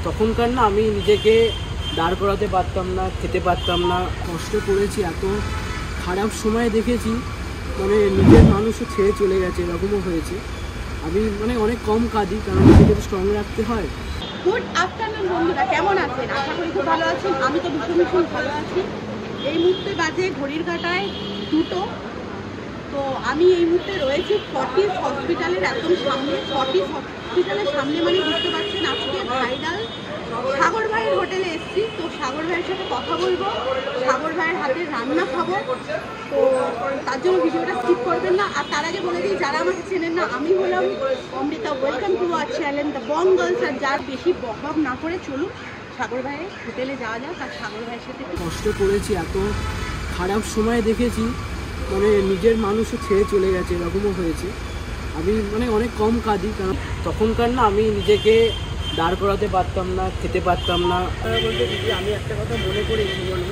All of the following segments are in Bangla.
তখনকার না আমি নিজেকে দাঁড় করাতে পারতাম না, খেতে পারতাম না, কষ্ট করেছি, এত খারাপ সময় দেখেছি, মানে নিজের মানুষও ছেড়ে চলে গেছে, এরকমও হয়েছে। আমি মানে অনেক কম কাঁদি, কারণ নিজেকে তো স্ট্রং রাখতে হয়। গুড আফটারনুন বন্ধুরা, কেমন আছেন? আশা করি খুব ভালো আছেন। আমি তো ভীষণ ভালো আছি। এই মুহূর্তে বাজে ঘড়ির কাঁটায় 2টো। তো আমি এই মুহূর্তে রয়েছি ফর্টিস হসপিটালের একদম সামনে। ফর্টিস হসপিটালের সামনে মানে বুঝতে পারছেন, আজকে ভাইরাল সাগর ভাইয়ের হোটেলে এসেছি। তো সাগর ভাইয়ের সাথে কথা বলবো, সাগর ভাইয়ের হাতে রান্না খাবো। তো তার জন্য ভিডিওটা স্কিপ করবেন না। আর তার আগে বলে দিই, যারা আমাকে চেনেন না, আমি হলাম Amrita. Welcome to our channel the Bong girls. আর যার বেশি বকবক না করে চলুন সাগর ভাইয়ের হোটেলে যাওয়া যাক, আর সাগর ভাইয়ের সাথে কষ্ট করেছি, এত খারাপ সময় দেখেছি, মানে নিজের মানুষও ছেড়ে চলে গেছে, এরকমও হয়েছে। আমি মানে অনেক কম কাঁদি, কারণ তখনকার না আমি নিজেকে দাঁড় করাতে পারতাম না, খেতে পারতাম না। বলতে দিদি, আমি একটা কথা মনে করি জীবনে,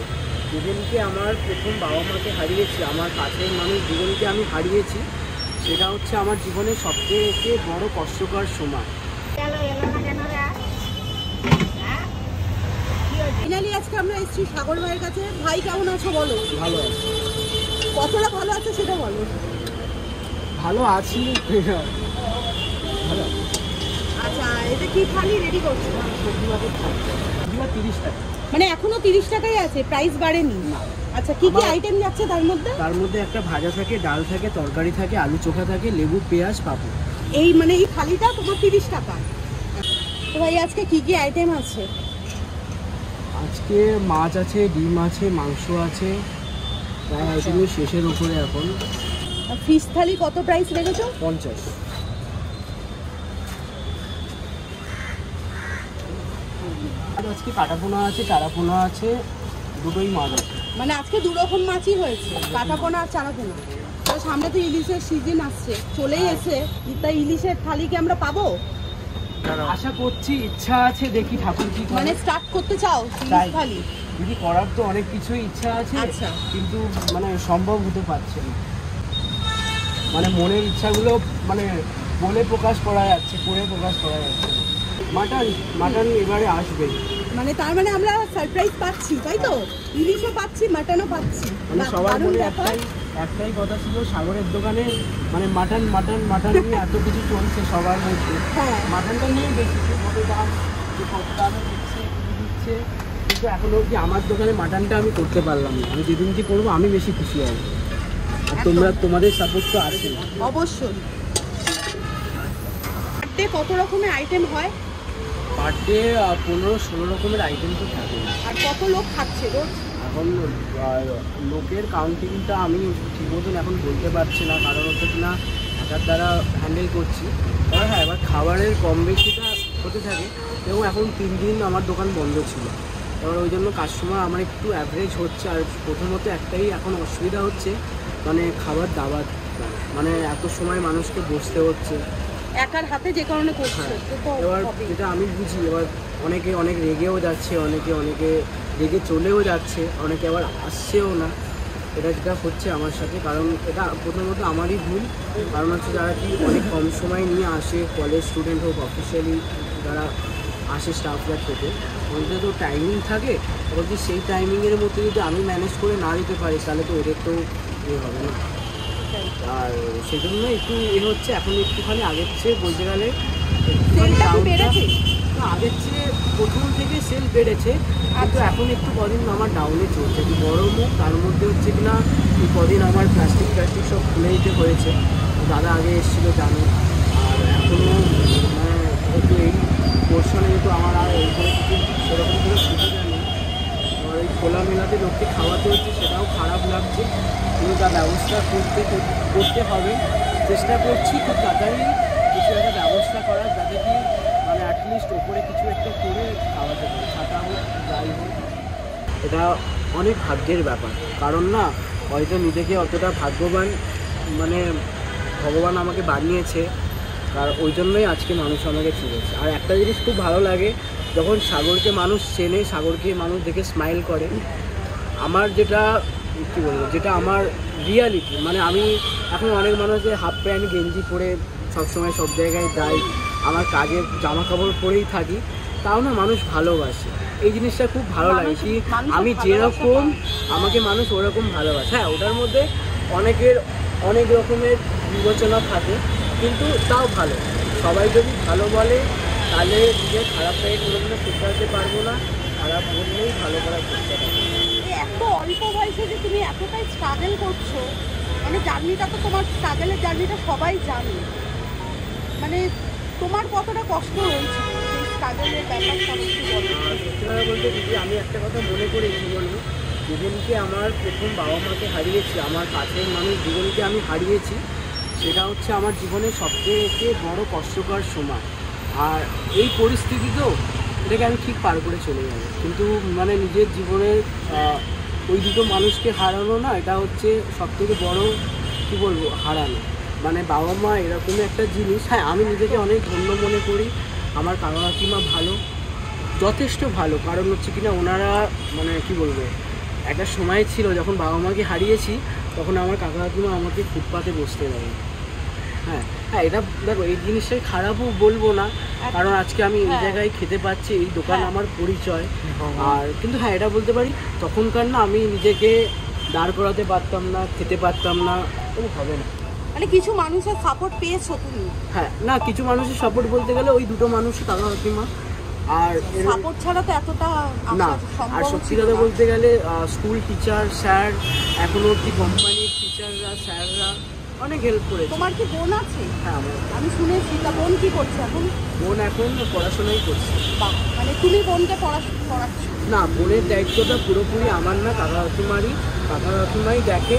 যেদিনকে আমার প্রথম বাবা মাকে হারিয়েছি, আমার কাছের মানুষ জীবনকে আমি হারিয়েছি, সেটা হচ্ছে আমার জীবনের সবথেকে বড় কষ্টকর সময়। ফাইনালি আজকে আমরা এসেছি সাগর ভাইয়ের কাছে। ভাই কেমন আছো বলো? ভালো আছি। কতটা ভালো আছো সেটা বলো। ভালো আছি, ভালো। আচ্ছা, এটা কি থালি রেডি করছো? 30 টাকা। মানে এখনো 30 টাকাই আছে, প্রাইস বাড়েনি? আচ্ছা, কি কি আইটেম যাচ্ছে তার মধ্যে? তার মধ্যে একটা ভাজা থাকে, ডাল থাকে, তরকারি থাকে, আলু চোখা থাকে, লেবু, পেঁয়াজ, পাপড়। এই মানে এই থালিটা তোমার 30 টাকা। তো ভাই আজকে কি কি আইটেম আছে? আজকে মাছ আছে, ডিম আছে, মাংস আছে, প্রায় আইটেম শেষের উপরে এখন। ফিশ থালি কত প্রাইস রেখেছো? 50। আর আজকে কাটাপোনা আছে, চারাপোনা আছে, দুটোই মাছ আছে। মানে আজকে দু রকম মাছই হয়েছে, কাটাপোনা আর চারাপোনা। তো সামনে তো ইলিশের সিজন আসছে, চলেই এসে। তাই ইলিশের থালি কি আমরা পাবো? আশা করছি, ইচ্ছা আছে, দেখি ঠাকুর কি মানে স্টার্ট করতে চাও ইলিশ থালি? দিদি, করার তো অনেক কিছুই ইচ্ছা আছে, আচ্ছা, কিন্তু মানে সম্ভব হতে পারছে না। মানে মনের ইচ্ছাগুলো মানে বলে প্রকাশ করা যাচ্ছে, করে প্রকাশ করা যাচ্ছে। মাটন এবারে আসবে। মানে তার মানে আমরা সারপ্রাইজ পাচ্ছি, তাই তো? ইলিশও পাচ্ছি, মাটনও পাচ্ছি। মানে সবার মনে একটাই কথা ছিল, সাগরের দোকানে মানে মাটন নিয়ে এত কিছু চলছে সবার মধ্যে। হ্যাঁ, মাটনটা নিয়ে বেশি কত দাম, কত দামে দিচ্ছে, দিচ্ছে, কিন্তু এখন অবধি আমার দোকানে মাটনটা আমি করতে পারলাম না। আমি যেদিন কি করবো আমি বেশি খুশি হব। আর তোমাদের সাপোর্ট তো আছে অবশ্যই। কত রকমের আইটেম হয়? পার ডে 15-16 রকমের আইটেম তো থাকে। আর কত লোক খাচ্ছে রোজ? এখন লোকের কাউন্টিংটা আমি ঠিক মতন এখন বলতে পারছি না, কারণ হচ্ছে কিনা একার দ্বারা হ্যান্ডেল করছি। তবে হ্যাঁ, এবার খাবারের কম বেশিটা হতে থাকে। এবং এখন 3 দিন আমার দোকান বন্ধ ছিল, এবার ওই জন্য কাস্টমার আমার একটু অ্যাভারেজ হচ্ছে। আর প্রথমত একটাই এখন অসুবিধা হচ্ছে, মানে খাবার দাবার, মানে এত সময় মানুষকে বসতে হচ্ছে একার হাতে, যে কারণে করছে। এবার যেটা আমি বুঝি, এবার অনেকে অনেক রেগেও যাচ্ছে, অনেকে রেগে চলেও যাচ্ছে, অনেকে আবার আসছেও না। এটা যেটা হচ্ছে আমার সাথে, কারণ এটা প্রথমত আমারই ভুল। কারণ হচ্ছে যারা কি অনেক কম সময় নিয়ে আসে, কলেজ স্টুডেন্ট হোক, অফিসিয়ালি যারা আসে স্টাফরা থেকে, ওদের তো টাইমিং থাকে। এবার যদি সেই টাইমিংয়ের মধ্যে যদি আমি ম্যানেজ করে না দিতে পারি, তাহলে তো ওদের তো হবে না। আর সেই জন্য একটু হচ্ছে এখন, একটুখানি আগের চেয়ে বলতে গেলে আগের চেয়ে প্রথম থেকে সেল বেড়েছে, কিন্তু এখন একটু কদিন আমার ডাউনে চলছে। একটু গরমও, তার মধ্যে হচ্ছে কিনা এই কদিন আমার প্লাস্টিক সব খুলে দিতে হয়েছে। দাদা আগে এসেছিলো জানো, আর এখনও মানে একটু এই পোর্শনে যেহেতু আমার আর এইখানে কিছু সেরকম কোনো সুবিধা নেই। আর এই খোলামেলাতে লোককে খাওয়াতে হচ্ছে, সেটাও খারাপ লাগছে, কিন্তু তার ব্যবস্থা করতে হবে। চেষ্টা করছি খুব তাড়াতাড়ি কিছু একটা ব্যবস্থা করার, যাতে কি মানে অ্যাটলিস্ট ওপরে কিছু একটা করে খাওয়াতে পারে, ছাতা হোক, যাই হোক। এটা অনেক ভাগ্যের ব্যাপার, কারণ না হয়তো নিজেকে অতটা ভাগ্যবান মানে ভগবান আমাকে বানিয়েছে, আর ওই জন্যই আজকে মানুষ আমাকে চিনেছে। আর একটা জিনিস খুব ভালো লাগে, যখন সাগরকে মানুষ চেনে, সাগরকে মানুষ দেখে স্মাইল করে। আমার যেটা কী বলবো, যেটা আমার রিয়ালিটি, মানে আমি এখন অনেক মানুষের হাফ প্যান্ট গেঞ্জি পরে সবসময় সব জায়গায় যাই, আমার কাজের জামা কাপড় পরেই থাকি, তাও না মানুষ ভালোবাসে, এই জিনিসটা খুব ভালো লাগে কি আমি যেরকম আমাকে মানুষ ওরকম ভালোবাসে। হ্যাঁ, ওটার মধ্যে অনেক রকমের বিবেচনা থাকে, কিন্তু তাও ভালো। সবাই যদি ভালো বলে তাহলে নিজের খারাপটাকে কোনোদিনও শুধরাতে পারবো না, খারাপ বললেই ভালো করার চেষ্টা করবো। এত অল্প বয়সে যে তুমি এতটাই স্ট্রাগল করছো, মানে জার্নিটা তো তোমার স্ট্রাগলের জার্নিটা সবাই জানে, মানে তোমার কতটা কষ্ট হয়েছে সেই স্ট্রাগলের ব্যাপারটা একটু বলো। সত্যি কথা বলতে দিদি, আমি একটা কথা মনে করি কি বলবো, যেদিনকে আমার প্রথম বাবা মাকে হারিয়েছি, আমার কাছের মানুষ জীবনকে আমি হারিয়েছি, সেটা হচ্ছে আমার জীবনের সবথেকে বড় কষ্টকর সময়। আর এই পরিস্থিতি তো এটাকে আমি ঠিক পার করে চলে যাব, কিন্তু মানে নিজের জীবনের ওই দুটো মানুষকে হারানো না, এটা হচ্ছে সবথেকে বড় কী বলবো হারানো। মানে বাবা মা এরকমই একটা জিনিস। হ্যাঁ, আমি নিজেকে অনেক ধন্য মনে করি, আমার কাকা কাকিমা ভালো, যথেষ্ট ভালো। কারণ হচ্ছে কিনা ওনারা মানে কি বলবো, একটা সময় ছিল যখন বাবা মাকে হারিয়েছি, তখন আমার কাকা কাকিমা আমাকে ফুটপাতে বসতে দেয়। হ্যাঁ হ্যাঁ, এটা দেখো এই জিনিসটাই খারাপও বলবো না, কারণ আজকে আমি এই জায়গায় খেতে পাচ্ছি, এই দোকান আমার পরিচয়। আর কিন্তু হ্যাঁ, এটা বলতে পারি তখনকার না আমি নিজেকে দাঁড় করাতে পারতাম না, খেতে পারতাম না, কোনো হবে না। মানে কিছু মানুষের সাপোর্ট পেয়েছো তুমি? হ্যাঁ, না কিছু মানুষের সাপোর্ট বলতে গেলে ওই দুটো মানুষ, কাকা কাকিমা। আর সাপোর্ট ছাড়া তো এতটা না, আর সত্যি কথা বলতে গেলে স্কুল টিচার স্যার, এখনো অব্দি কোম্পানির টিচাররা স্যাররা অনেক হেল্প করেছে। তোমার কি বোন আছে? হ্যাঁ, আমি শুনেছি। তা বোন কি করছে এখন? বোন এখন পড়াশোনাই করছে। মানে তুমি বোনকে পড়াচ্ছ? না, বোনের দায়িত্বটা পুরোপুরি আমার না, কাকা কাকিমাই দেখে।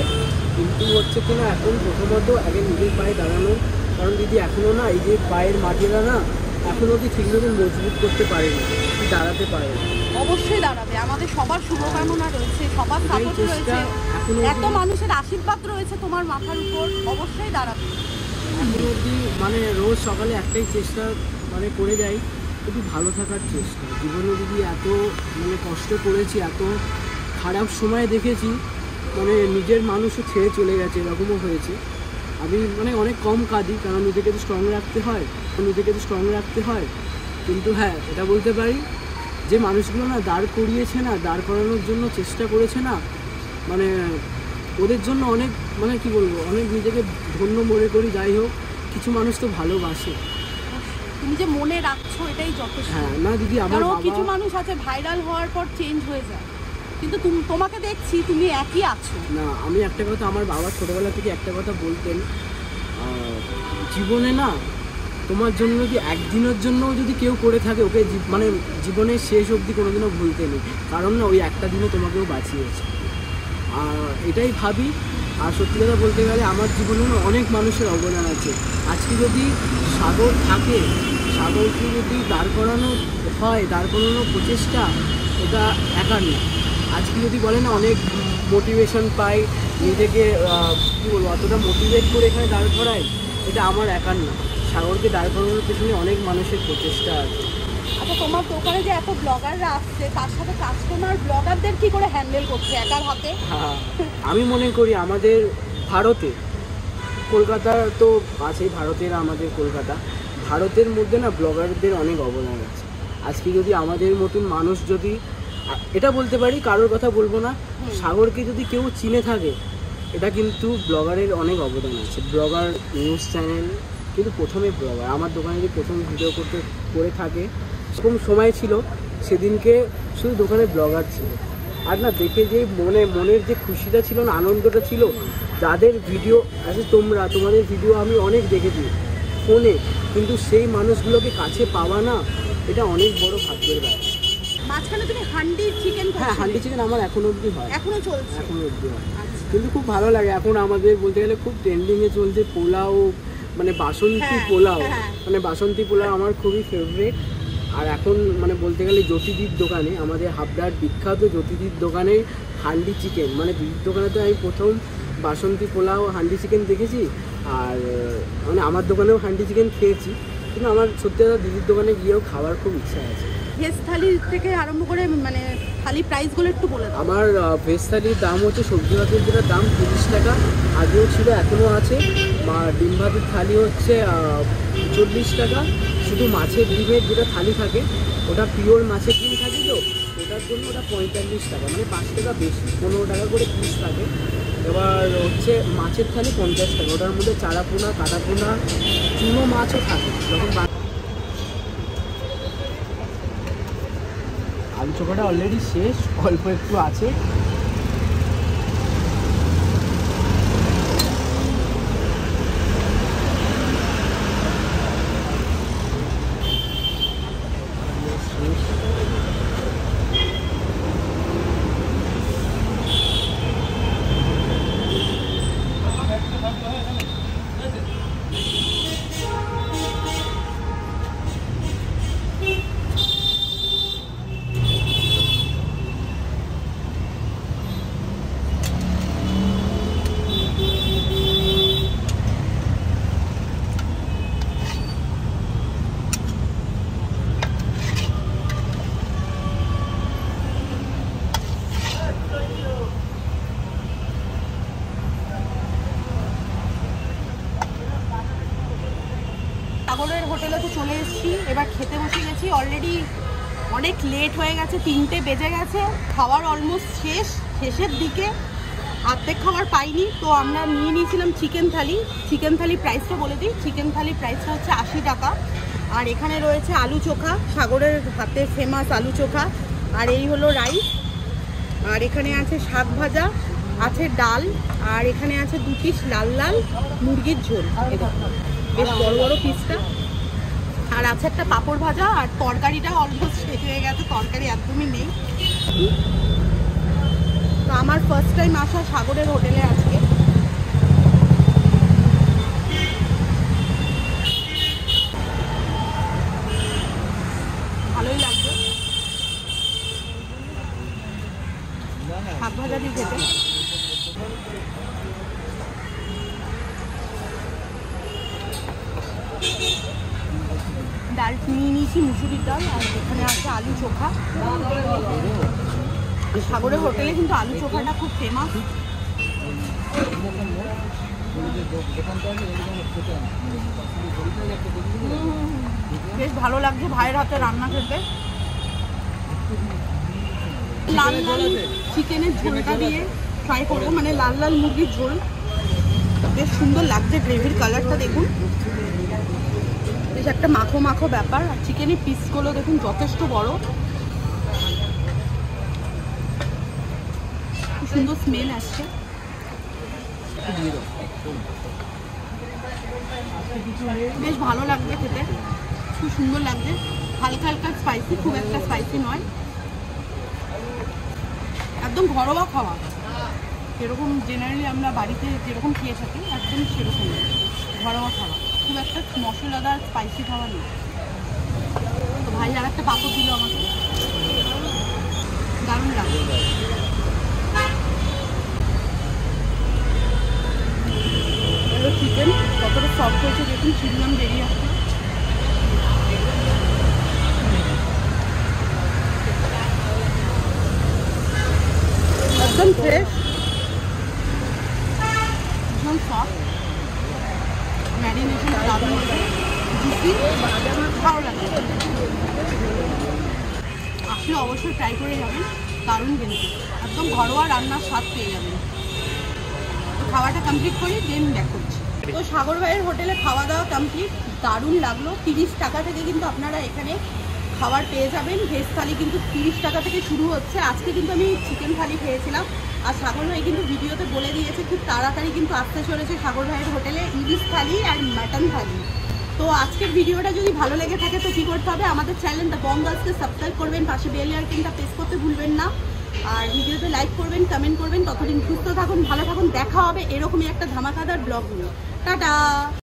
কিন্তু হচ্ছে কিনা এখন প্রথমত আগে নিজের পায়ে দাঁড়ানো, কারণ দিদি এখনও না এই যে পায়ের মাটিরা না এখনও কি ঠিক মতন মজবুত করতে পারেনি, দাঁড়াতে পারে। অবশ্যই দাঁড়াবে, আমাদের সবার শুভকামনা রয়েছে, সবার সাপোর্ট রয়েছে, এত মানুষের আশীর্বাদ রয়েছে তোমার মাথার উপর, অবশ্যই দাঁড়াবে। এখন অবধি মানে রোজ সকালে একটাই চেষ্টা মানে করে যাই, একটু ভালো থাকার চেষ্টা। জীবনে যদি এত মানে কষ্ট করেছি, এত খারাপ সময় দেখেছি, মানে নিজের মানুষও ছেড়ে চলে গেছে, এরকমও হয়েছে। আমি মানে অনেক কম কাঁদি, কারণ নিজেকে তো স্ট্রং রাখতে হয়। কিন্তু হ্যাঁ, এটা বলতে পারি যে মানুষগুলো না দাঁড় করানোর জন্য চেষ্টা করেছে না, মানে ওদের জন্য অনেক মানে কি বলবো, অনেক নিজেকে ধন্য মনে করি। যাই হোক, কিছু মানুষ তো ভালোবাসে। তুমি যে মনে রাখছো এটাই যথেষ্ট। হ্যাঁ না দিদি, আমার কিছু মানুষ আছে ভাইরাল হওয়ার পর চেঞ্জ হয়ে যায়, কিন্তু তোমাকে দেখছি তুমি একই আছো। না, আমি একটা কথা, আমার বাবা ছোটোবেলা থেকে একটা কথা বলতেন, জীবনে না তোমার জন্য যদি একদিনের জন্য যদি কেউ করে থাকে, ওকে মানে জীবনের শেষ অবধি কোনোদিনও ভুলতে নেই, কারণ না ওই একটা দিনে তোমাকেও বাঁচিয়েছে। আর এটাই ভাবি। আর সত্যি কথা বলতে গেলে আমার জীবনে অনেক মানুষের অবদান আছে। আজকে যদি সাগর থাকে, সাগরকে যদি দাঁড় করানোর প্রচেষ্টা, এটা একার না। আজকে যদি বলে না অনেক মোটিভেশন পাই, নিজেকে কী বলবো অতটা মোটিভেট করে এখানে দাঁড় করাই, এটা আমার একার না। সাগরকে দাঁড় করানোর পেছনে অনেক মানুষের প্রচেষ্টা আছে। আচ্ছা, তোমার দোকানে যে এত ব্লগাররা আসছে, তার সাথে কাস্টমার ব্লগারদের কি করে হ্যান্ডেল করছে একার হাতে? হ্যাঁ, আমি মনে করি আমাদের ভারতে, কলকাতা তো আছেই, ভারতের আমাদের কলকাতা, ভারতের মধ্যে না ব্লগারদের অনেক অবদান আছে। আজকে যদি আমাদের মতন মানুষ যদি, এটা বলতে পারি, কারোর কথা বলবো না, সাগরকে যদি কেউ চিনে থাকে, এটা কিন্তু ব্লগারের অনেক অবদান আছে। ব্লগার, নিউজ চ্যানেল, কিন্তু প্রথমে ব্লগার। আমার দোকানে যদি প্রথম ভিডিও করে থাকে, সেরকম সময় ছিল সেদিনকে শুধু দোকানে ব্লগার ছিল। আর না দেখে যে মনের যে খুশিটা ছিল না, আনন্দটা ছিল, যাদের ভিডিও আছে, তোমাদের ভিডিও আমি অনেক দেখেছি ফোনে, কিন্তু সেই মানুষগুলোকে কাছে পাওয়া না, এটা অনেক বড় ভাগ্যের ব্যাপার। মাঝখানে তুমি হান্ডি চিকেন? হ্যাঁ, হান্ডি চিকেন আমার এখনো অবধি হয়, এখনো চলছে? এখনো অবধি হয়, কিন্তু খুব ভালো লাগে। এখন আমাদের বলতে গেলে খুব ট্রেন্ডিংয়ে চলছে পোলাও, মানে বাসন্তী পোলাও, মানে বাসন্তী পোলাও আমার খুবই ফেভারিট। আর এখন মানে বলতে গেলে জ্যোতিদির দোকানে, আমাদের হাবড়ার বিখ্যাত জ্যোতিদির দোকানে হান্ডি চিকেন, মানে দিদির দোকানে তো আমি প্রথম বাসন্তী পোলাও হান্ডি চিকেন দেখেছি। আর মানে আমার দোকানেও হান্ডি চিকেন খেয়েছি, কিন্তু আমার সত্যি কথা দিদির দোকানে গিয়েও খাওয়ার খুব ইচ্ছা আছে। ভেজ থালি থেকে আরম্ভ করে মানে থালি প্রাইসগুলো একটু বলে দাও। আমার ভেজ থালির দাম হচ্ছে, সবজি ভাতের যেটা দাম 30 টাকা, আগেও ছিল এখনও আছে। ডিম ভাতের থালি হচ্ছে 40 টাকা, শুধু মাছের ডিমের যেটা থালি থাকে ওটা পিওর মাছের ডিম থাকে তো, ওটার জন্য ওটা 45 টাকা, মানে 5 টাকা বেশি, 15 টাকা করে পিস থাকে। এবার হচ্ছে মাছের থালি 50 টাকা, ওটার মধ্যে চারা পোনা, কাটা পোনা, চুনো মাছও থাকে। যখন আলু চোখাটা অলরেডি শেষ, অল্প একটু আছে। সাগরের হোটেলে তো চলে এসেছি, এবার খেতে বসে গেছি। অলরেডি অনেক লেট হয়ে গেছে, 3টে বেজে গেছে। খাবার অলমোস্ট শেষের দিকে, অর্ধেক খাবার পাইনি। তো আমরা নিয়ে নিয়েছিলাম চিকেন থালি। চিকেন থালি প্রাইসটা বলে দিই, চিকেন থালি প্রাইসটা হচ্ছে 80 টাকা। আর এখানে রয়েছে আলু চোখা, সাগরের হাতের ফেমাস আলু চোখা। আর এই হলো রাইস, আর এখানে আছে শাক ভাজা, আছে ডাল, আর এখানে আছে 2 পিস লাল লাল মুরগির ঝোল, বেশ বড় বড় পিসটা। আর আছে একটা পাঁপড় ভাজা। আর তরকারিটা অলমোস্ট শেষ হয়ে গেছে, তরকারি একদমই নেই। তো আমার ফার্স্ট টাইম আসা সাগরের হোটেলে আজকে। ভালোই লাগছে শাক ভাজা দিয়ে খেতে। ডাল নিয়ে নিয়েছি, মুসুরির ডাল, আর এখানে আছে আলু চোখা। সাগরের হোটেলে কিন্তু আলু চোখাটা খুব ফেমাস। বেশ ভালো লাগছে ভাইয়ের হাতে রান্না খেতে। লাল লাল চিকেনের ঝোলটা দিয়ে ট্রাই করবো, মানে লাল লাল মুরগির ঝোল। বেশ সুন্দর লাগছে, গ্রেভির কালারটা দেখুন, বেশ একটা মাখো মাখো ব্যাপার। আর চিকেনের পিসগুলো দেখুন যথেষ্ট বড়, খুব সুন্দর স্মেল আসছে। বেশ ভালো লাগছে খেতে, খুব সুন্দর লাগছে। হালকা হালকা স্পাইসি, খুব একটা স্পাইসি নয়, একদম ঘরোয়া খাওয়া, যেরকম জেনারেলি আমরা বাড়িতে যেরকম খেয়ে থাকি একদম সেরকম ঘরোয়া খাওয়া, খুব একটা মশলাদার স্পাইসি খাওয়া নেই। তো ভাই আর একটা পাপড় দিল আমাকে, দারুণ লাগে। এগুলো চিকেন কতটা সফট হয়েছে দেখুন, চিংড়াম বেরিয়ে আসছে। একদম ফ্রেশ, ভীষণ সফট, ম্যারিনেশন দারুণ হয়েছে, জুসি, ভালো লাগে। আসলে অবশ্যই ট্রাই করে যাবেন, দারুণ কিন্তু একদম ঘরোয়া রান্নার স্বাদ পেয়ে যাবেন। তো খাওয়াটা কমপ্লিট করি, দেন ব্যাক করছি। তো সাগর ভাইয়ের হোটেলে খাওয়া দাওয়া কমপ্লিট, দারুণ লাগলো। 30 টাকা থেকে কিন্তু আপনারা এখানে খাবার পেয়ে যাবেন। ভেজ থালি কিন্তু 30 টাকা থেকে শুরু হচ্ছে। আজকে কিন্তু আমি চিকেন থালি খেয়েছিলাম। আর সাগর ভাই কিন্তু ভিডিওতে বলে দিয়েছে খুব তাড়াতাড়ি কিন্তু আসতে চলেছে সাগর ভাইয়ের হোটেলে ইলিশ থালি আর মাটন থালি। তো আজকের ভিডিওটা যদি ভালো লেগে থাকে তো কী করতে হবে, আমাদের চ্যানেল দ্য বং গার্লসকে সাবস্ক্রাইব করবেন, পাশে বেল আইকনটা প্রেস করতে ভুলবেন না। আর ভিডিওতে লাইক করবেন, কমেন্ট করবেন। ততদিন সুস্থ থাকুন, ভালো থাকুন, দেখা হবে এরকমই একটা ধামাকাদার ব্লগ নিয়ে। টাটা।